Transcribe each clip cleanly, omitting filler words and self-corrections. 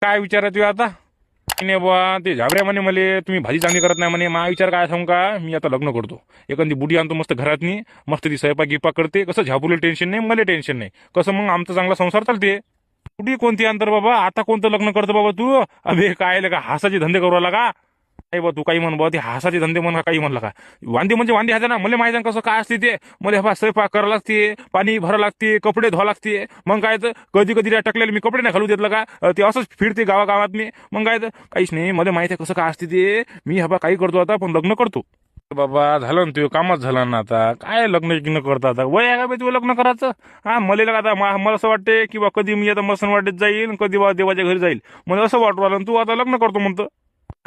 काय विचार आहे तुझ्या आता? नाही बुवा, ते झाबऱ्या म्हणे मले तुम्ही भाजी चांगली करत नाही म्हणे. मा विचार काय सांगू का, मी आता लग्न करतो, एखादी बुडी आणतो मस्त घरातनी, मस्त ती स्वयंपाक गिपाक करते. कसं झाबुले टेन्शन नाही, मला टेन्शन नाही. कसं मग आमचा चांगला संसार चालते. बुडी कोणती अंतर बाबा, आता कोणतं लग्न करतो बाबा तू? अबे काय का हासाचे धंदे करू आला का? नाही बा, तू काही म्हण बा, ते हासाचे धंदे म्हण काही म्हणलं का? वांदे म्हणजे वांदे ह्याचं ना, मला माहिती आहे कसं काय असते ते. मला बा स्वयंपाक करावं लागते, पाणी भरावं लागते, कपडे धुवा लागते. मग काय तर कधी कधी टाकलेले मी कपडे नाही घालू देतलं का? ते असंच फिरते गावागावात मी. मग काय तर काहीच नाही, मला माहिती आहे कसं काय असते ते. मी हा काही करतो आता, पण लग्न करतो बाबा. झालं ना तुझं कामच झालं ना. आता काय लग्न करता, आता वय आहे का बे तुझं लग्न करायचं? हा मला आता मला असं वाटते की बा कधी मी आता मसन वाटेत जाईल, कधी बा देवाच्या घरी जाईल. मला असं वाटू राहिलं तू आता लग्न करतो म्हणतो.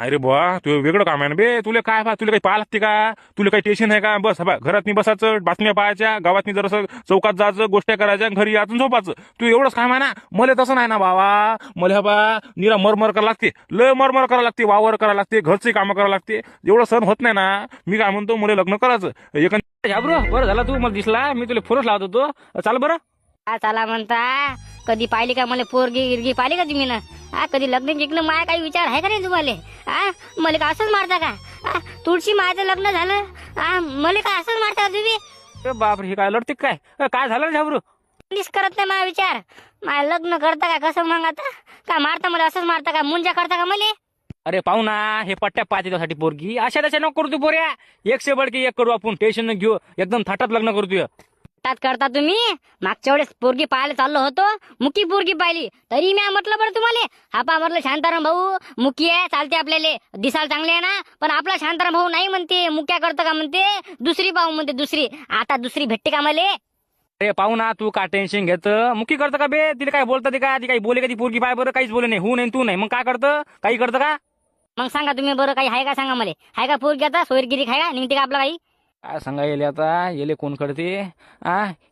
अरे बुवा, तुझं वेगळं काम आहे ना बे. तुला काय तुला काही पाहा लागते का? तुला काही टेन्शन आहे का? बस बा घरात नाही बसायचं, बातम्या पाहायच्या, गावात जरासं चौकात जायचं, गोष्टी करायच्या, घरी यातून झोपायचं. तू एवढंच काम आहे ना. मला तसं नाही ना बाबा. मला बा निरा मरमर करावं लागते, लय मरमर करावं लागते, वावर करावं लागते, घरचे कामं करावं लागते. एवढं सण होत नाही ना. मी काय म्हणतो, मला लग्न करायचं. झाबरू बरं झाला तू मला दिसला, मी तुला फोनच लावत होतो. चाल बरं. चला म्हणता, कधी पाहिली का मला पोरगी गिरगी पाहिली का तुम्ही ना? कधी लग्न जिंकलं माय काही विचार आहे का नाही तुम्हाला? मला का असंच मारता का? तुळशी मायचं लग्न झालं, मला का असंच मारता का तुम्ही? बापरे, हे काय लढते काय? काय झालं झाबरू? प्लीज करत नाही माझा विचार. माय लग्न करता का कसं मग आता? का मारता मला, असंच मारता का? मुंजा करता का मला? अरे पाहू ना, हे पट्ट्या पाहते त्यासाठी पोरगी. अशा तशा नको करू तू पोऱ्या. एक से बडकी एक करू आपण, टेन्शन न घेऊ. एकदम थाटात लग्न करू तू. तात करता तुम्ही. मागच्या वेळेस पोरगी पाहायला चाललो होतो, मुकी पोरगी पाहिली, तरी मी म्हटलं बरं तुम्हाला, हापा म्हटलं शांताराम भाऊ मुकी आहे, चालते आपल्याला, दिसायला चांगले आहे ना. पण आपला शांताराम भाऊ नाही म्हणते, मुक्या करतं का म्हणते, दुसरी पाहू म्हणते, दुसरी. आता दुसरी भेटते का मला? अरे पाहू ना, तू का टेन्शन घेत? मुकी करतं का बे? तिला काय बोलतं ते का? ती काही बोले का ती पोरगी? पाय बरं, काहीच बोले नाही. हो नाही तू नाही, मग काय करतं? काही करतं का? मग सांगा तुम्ही बरं, काही आहे का सांगा मला. आहे का पोरगी आता सोयरगिरी? आहे का निघते का आपला काही? काय सांगा येले आता, येले कोण करते?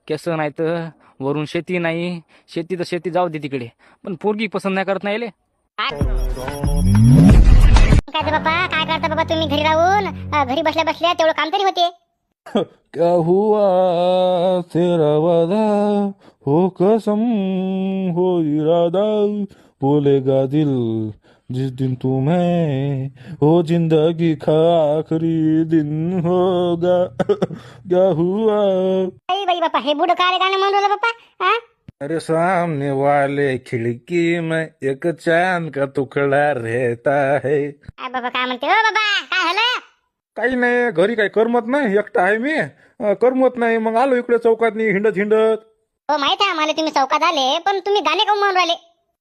केस नाही तर वरून शेती नाही. शेती तर शेती जाऊ दे तिकडे, पण पोरगी पसंत नाही करत नाही येले. काय तर बाबा, काय करता बाबा तुम्ही घरी राहून? घरी बसल्या बसल्या तेवढं काम तरी होते. क्या हुआ तेरा वादा, हो कसम हो इरादा, बोलेगा दिल जिस दिन तुम्हें हो जिंदगी का आखिरी दिन होगा. क्या हुआ? बाई बापा, हे बुड काय गाणं म्हणून राहिलं बाप्पा? अरे सामने वाले खिड़की में एक चांद का टुकड़ा रहता है. बाबा काय म्हणते हो बाबा, काय झालं? काही नाही, घरी काही करमत नाही, एकटा आहे मी. करमत नाही, मग आलो इकडे चौकात हिंडत हिंडत. हो माहित आहे मला तुम्ही चौकात आले, पण तुम्ही गाणे काऊन म्हणून राहिले?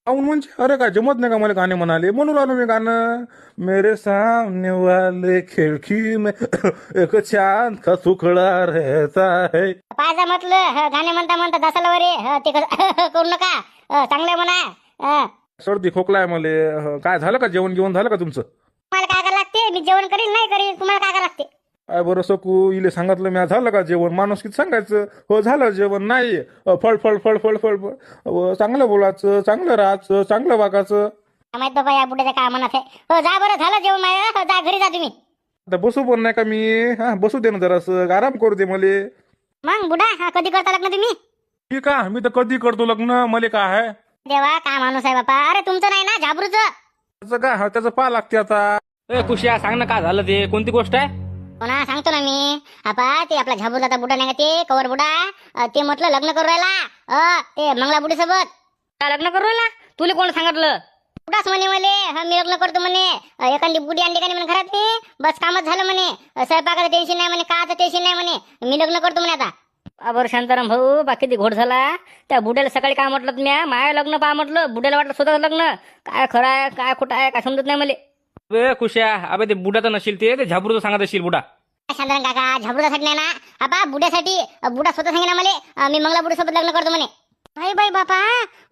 काऊन म्हणजे? अरे काय जमत नाही का मला गाणे म्हणाले? म्हणून आलो मी गाणं. मेरे सामने वाले खिड़की में एक चांद का टुकड़ा रहता है. पाहिजे म्हटलं गाणे म्हणता म्हणता दसाला वरे ते करू नका. चांगलं म्हणा. सर्दी खोकला आहे मला. काय झालं का? जेवण झालं का तुमचं? तुम्हाला काय करायला लागते? मी जेवण करीन नाही करीन, तुम्हाला काय करायला लागते? काय बरं सकू, इले सांगितलं मी झालं का जेवण? माणूस किती सांगायचं? हो झालं जेवण. नाही फळ फळ फळ फळ फळ फळ. चांगलं बोलायचं, चांगलं राहायचं, चांगलं वागायचं. माहित बाबा या बुड्याचं काय म्हणत आहे. हो जा बरं, झालं जेवण माझं. जा घरी जा तुम्ही. आता बसू पण नाही का मी? बसू दे ना जरासं, आराम करू दे मले. मग बुडा कधी करता लग्न तुम्ही? ठीक आहे, मी तर कधी करतो लग्न, मले काय आहे. देवा काय माणूस आहे बापा. अरे तुमचं नाही ना झाबरूचं? त्याचं काय, त्याचं पा लागते आता. ए कुशिया, सांग ना काय झालं ते, कोणती गोष्ट आहे? हो ना, सांगतो ना मी. आपा ते आपला झाबरूचा बुडा नाही का, ते कवर बुडा, ते म्हटलं लग्न करू राहिला. ते मंगला बुडी सोबत लग्न करू राहिला. तुला कोण सांगितलं? बुडाच म्हणे मले, मी लग्न करतो म्हणे. एखादी बुडी आणली का नाही म्हणे घरात, मी बस कामच झालं म्हणे. स्वयंपाकाचं टेन्शन नाही म्हणे, काचं टेन्शन नाही म्हणे. मी लग्न करतो म्हणे आता. बरं शांताराम भाऊ, बाकी ती घोड झाला. त्या बुड्याला सकाळी काय म्हटलं मी, माय लग्न पहा म्हटलं. बुड्याला वाटलं स्वतःच लग्न. काय खरं आहे काय खोटं आहे काय समजत नाही मला. ए कुशिया, अबे ते बुडाचं नशील, ते झाबरूचं सांगत असेल बुडा. शांताराम काका, झाबरूसाठी नाही ना आपा, बुड्यासाठी. बुडा स्वतः सांगे ना मला, मी मंगला बुडी सोबत लग्न करतो म्हणे. बाई बाई बापा,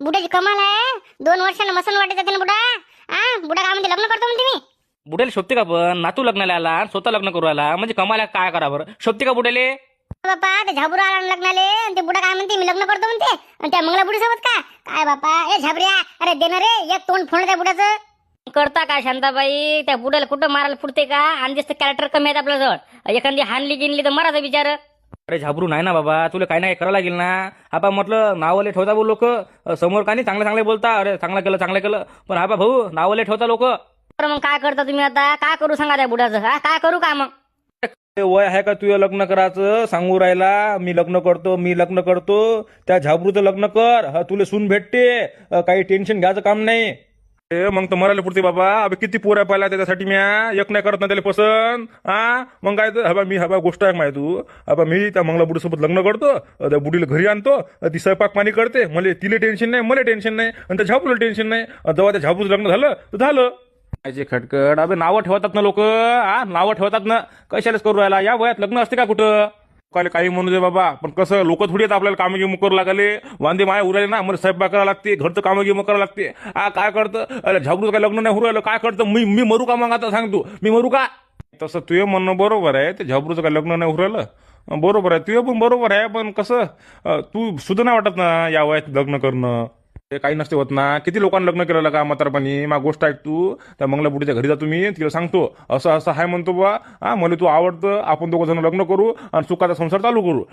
बुड्याची कमाल आहे. 2 वर्षांना मसन वाटत जाते ना बुडा. बुडा काय म्हणते लग्न करतो म्हणते मी. बुड्याला शोभते का? पण नातू लग्नाला आला, स्वतः लग्न करू आला, म्हणजे कमाला काय करा बरं? शोभते का बुड्याले? बापा ते झाबरू आला ना लग्नाले, आणि ते बुडा काय म्हणते मी लग्न करतो म्हणते. आणि त्या मंगला बुडी सोबत का काय बापा? ए झाबऱ्या, अरे देणार रे एक तोंड फोन त्या बुडाचं. करता का शांताबाई? त्या बुड्याला कुठं मारायला फुटते का? आणि जास्त कॅरेक्टर कमी आहेत आपल्याजवळ. एखादी हानली गिनली तर मराचा विचार. अरे झाबरू नाही ना बाबा, तुला काही नाही करावं लागेल ना. आपा म्हटलं नावाले ठेवता बोल लोक, समोर का नाही चांगले चांगले बोलता, अरे चांगलं केलं, पण आपा भाऊ नावाले ठेवता लोक. बरं मग काय करता तुम्ही आता, काय करू सांगा त्या बुडाचं, हा काय करू का मग. वय आहे का तुझं लग्न करायचं, सांगू राहिला मी लग्न करतो. त्या झाबरूचं लग्न कर, हा तुला सून भेटते, काही टेन्शन घ्यायचं काम नाही. मग तर मरायला पुरते बाबा. अबे किती पोऱ्या पाहिल्या त्याच्यासाठी म्या एक नाही करत ना त्याला पसंत. मग काय तर हबा गोष्ट आहे माहिती तू. मी त्या मंगला बुडीसोबत लग्न करतो, त्या बुडीला घरी आणतो, ती स्वयंपाक पाणी करते, मला तिला टेन्शन नाही, मला टेन्शन नाही, आणि त्या झाबूला टेन्शन नाही. जेव्हा त्या झाबूचं लग्न झालं तर झालं. याचे खटखट अबे नावं ठेवतात ना लोक, नावं ठेवतात ना. कशालाच करू राहिला, या वयात लग्न असते का कुठं. काही म्हणू दे बाबा, पण कसं लोक थोडी आहेत आपल्याला कामं गिमं करू लागले. वांदे माया उराले ना, मला स्वयंपाक करावं लागते, घरचं कामं गिमं करावं लागते. काय करतं, अरे झाबरूचं काय लग्न नाही होऊ राहिलं, काय करतं मी मरू का. मग आता सांग तू, मी मरू का. तसं तुझं म्हणणं बरोबर आहे, ते झाबरूचं काय लग्न नाही होऊ राहिलं, बरोबर आहे तुझं पण बरोबर आहे. पण कसं तू सुद्धा नाही वाटत ना या वयात लग्न करणं. ते काही नसते होत ना. किती लोकांना लग्न केलेलं का म्हातारपणी. मा गोष्ट ऐक तू, त्या मंगला बुडीच्या घरी जातो मी, तिला सांगतो असं आहे म्हणतो बा, मला तू आवडतं, आपण दोघं जण लग्न करू आणि सुखाचा संसार चालू करू.